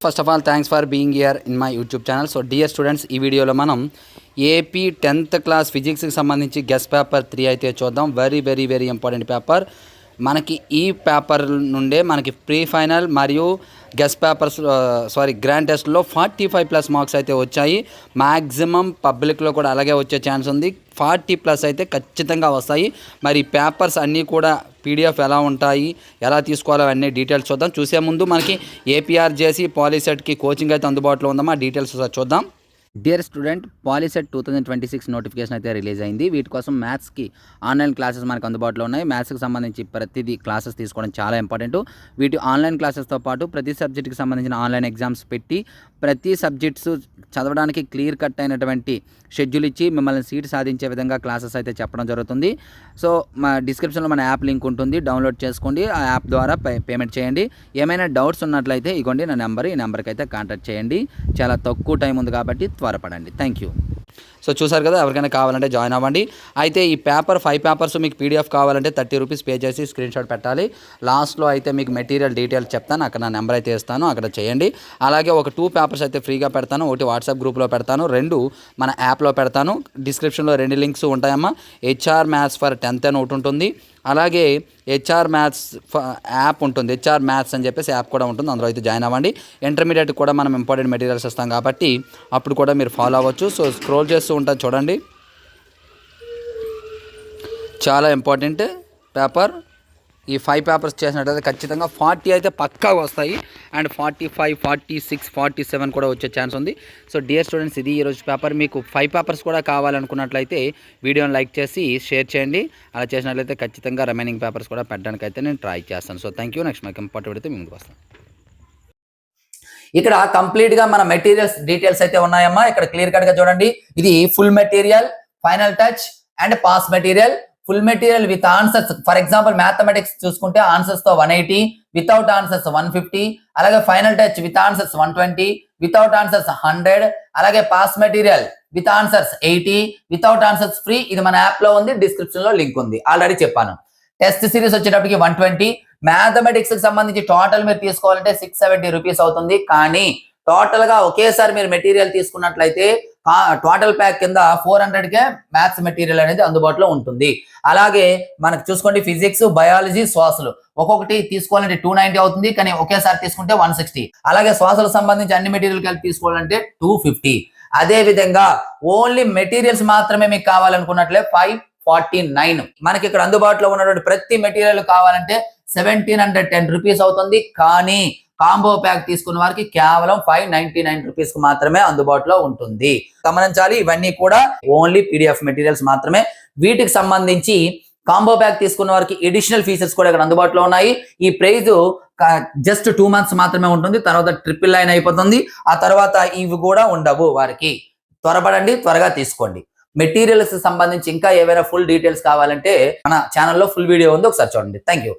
First of all thanks for being here in my YouTube channel. So dear students, ఈ వీడియోలో మనం AP 10th class ఫిజిక్స్కి సంబంధించి guess paper 3 అయితే చూద్దాం. Very important paper. మనకి ఈ పేపర్ నుండే మనకి ప్రీ ఫైనల్ మరియు గెస్ పేపర్స్ గ్రాండ్ టెస్ట్లో 45+ మార్క్స్ అయితే వచ్చాయి. మ్యాక్సిమం పబ్లిక్లో కూడా అలాగే వచ్చే ఛాన్స్ ఉంది. 40+ అయితే ఖచ్చితంగా వస్తాయి. మరి పేపర్స్ అన్నీ కూడా పీడిఎఫ్ ఎలా ఉంటాయి, ఎలా తీసుకోవాలో అన్నీ డీటెయిల్స్ చూద్దాం. చూసే ముందు మనకి ఏపీఆర్జేసీ పాలీసెట్కి కోచింగ్ అయితే అందుబాటులో ఉందమ్మా. డీటెయిల్స్ చూద్దాం. డియర్ స్టూడెంట్, పాలీసెట్ 2026 నోటిఫికేషన్ అయితే రిలీజ్ అయింది. వీటి కోసం మ్యాథ్స్కి ఆన్లైన్ క్లాసెస్ మనకు అందుబాటులో ఉన్నాయి. మ్యాథ్స్కి సంబంధించి ప్రతిదీ క్లాసెస్ తీసుకోవడం చాలా ఇంపార్టెంట్. వీటి ఆన్లైన్ క్లాసెస్తో పాటు ప్రతి సబ్జెక్ట్కి సంబంధించిన ఆన్లైన్ ఎగ్జామ్స్ పెట్టి ప్రతి సబ్జెక్ట్స్ చదవడానికి క్లియర్ కట్ అయినటువంటి షెడ్యూల్ ఇచ్చి మిమ్మల్ని సీట్ సాధించే విధంగా క్లాసెస్ అయితే చెప్పడం జరుగుతుంది. సో మా డిస్క్రిప్షన్లో మన యాప్ లింక్ ఉంటుంది, డౌన్లోడ్ చేసుకోండి. ఆ యాప్ ద్వారా పేమెంట్ చేయండి. ఏమైనా డౌట్స్ ఉన్నట్లయితే ఇగోండి నా నెంబర్, ఈ నెంబర్కి అయితే కాంటాక్ట్ చేయండి. చాలా తక్కువ టైం ఉంది కాబట్టి త్వరపడండి. Thank you. సో చూసారు కదా, ఎవరికైనా కావాలంటే జాయిన్ అవ్వండి. అయితే ఈ పేపర్ 5 పేపర్స్ మీకు పీడిఎఫ్ కావాలంటే 30 రూపీస్ పే చేసి స్క్రీన్ షాట్ పెట్టాలి. లాస్ట్లో అయితే మీకు మెటీరియల్ డీటెయిల్స్ చెప్తాను, అక్కడ నా నెంబర్ అయితే ఇస్తాను, అక్కడ చేయండి. అలాగే ఒక 2 పేపర్స్ అయితే ఫ్రీగా పెడతాను. ఒకటి వాట్సాప్ గ్రూప్లో పెడతాను, 2 మన యాప్లో పెడతాను. డిస్క్రిప్షన్లో 2 లింక్స్ ఉంటాయమ్మా. HR మ్యాథ్స్ ఫర్ 10th అని ఒకటి ఉంటుంది, అలాగే HR మ్యాథ్స్ యాప్ ఉంటుంది. HR మ్యాథ్స్ అని చెప్పేసి యాప్ కూడా ఉంటుంది, అందులో అయితే జాయిన్ అవ్వండి. ఇంటర్మీడియట్ కూడా మనం ఇంపార్టెంట్ మెటీరియల్స్ ఇస్తాం కాబట్టి అప్పుడు కూడా మీరు ఫాలో అవ్వచ్చు. సో స్క్రోల్ చేస్తూ ఉంటుంది చూడండి, చాలా ఇంపార్టెంట్ పేపర్. ఈ 5 పేపర్స్ చేసినట్టయితే ఖచ్చితంగా 40 అయితే పక్కాగా వస్తాయి. అండ్ 45, 46, 47 కూడా వచ్చే ఛాన్స్ ఉంది. సో డియర్ స్టూడెంట్స్, ఇది ఈరోజు పేపర్. మీకు 5 పేపర్స్ కూడా కావాలనుకున్నట్లయితే వీడియోని లైక్ చేసి షేర్ చేయండి. అలా చేసినట్లయితే ఖచ్చితంగా రిమైనింగ్ పేపర్స్ కూడా పెట్టడానికి అయితే నేను ట్రై చేస్తాను. So thank you. నెక్స్ట్ మీకు ఇంపార్టెంట్ అయితే ముందుకు వస్తాను. ఇక్కడ కంప్లీట్గా మన మెటీరియల్స్ డీటెయిల్స్ అయితే ఉన్నాయమ్మా. ఇక్కడ క్లియర్ కట్గా చూడండి. ఇది full material, final touch and pass material. Full material with answers, for example mathematics చూసుకుంటే ఆన్సర్స్ తో 180, వితౌట్ ఆన్సర్స్ 150, అలాగే final touch with answers 120, without answers 100, అలాగే pass material with answers 80, without answers free. ఇది మన app లో ఉంది, description లో link ఉంది, ఆల్రెడీ చెప్పాను. టెస్ట్ సిరీస్ వచ్చేటప్పటికి 120. మ్యాథమెటిక్స్ కి సంబంధించి టోటల్ మీరు తీసుకోవాలంటే 670 రూపీస్ అవుతుంది. కానీ టోటల్ గా ఒకేసారి మీరు మెటీరియల్ తీసుకున్నట్లయితే టోటల్ ప్యాక్ కింద 400కే మ్యాథ్స్ మెటీరియల్ అనేది అందుబాటులో ఉంటుంది. అలాగే మనకు చూసుకోండి, ఫిజిక్స్, బయాలజీ, శ్వాసలు ఒక్కొక్కటి తీసుకోవాలంటే 290 అవుతుంది. కానీ ఒకేసారి తీసుకుంటే 160. అలాగే శ్వాసలకు సంబంధించి అన్ని మెటీరియల్ కలిపి తీసుకోవాలంటే 250. అదే విధంగా ఓన్లీ మెటీరియల్స్ మాత్రమే మీకు కావాలనుకున్నట్లే 549. మనకి ఇక్కడ అందుబాటులో ఉన్నటువంటి ప్రతి మెటీరియల్ కావాలంటే 1710 రూపీస్ అవుతుంది. కానీ కాంబో ప్యాక్ తీసుకున్న వారికి కేవలం 599 రూపీస్ కు మాత్రమే అందుబాటులో ఉంటుంది. గమనించాలి, ఇవన్నీ కూడా ఓన్లీ పీడిఎఫ్ మెటీరియల్స్ మాత్రమే. వీటికి సంబంధించి కాంబో ప్యాక్ తీసుకున్న వారికి ఎడిషనల్ ఫీచర్స్ కూడా ఇక్కడ అందుబాటులో ఉన్నాయి. ఈ ప్రైజ్ జస్ట్ 2 months మాత్రమే ఉంటుంది, తర్వాత 999 అయిపోతుంది. ఆ తర్వాత ఇవి కూడా ఉండవు వారికి. త్వరపడండి, త్వరగా తీసుకోండి. మెటీరియల్స్ సంబంధించి ఇంకా ఏవైనా ఫుల్ డీటెయిల్స్ కావాలంటే మన ఛానల్లో ఫుల్ వీడియో ఉంది, ఒకసారి చూడండి. Thank you.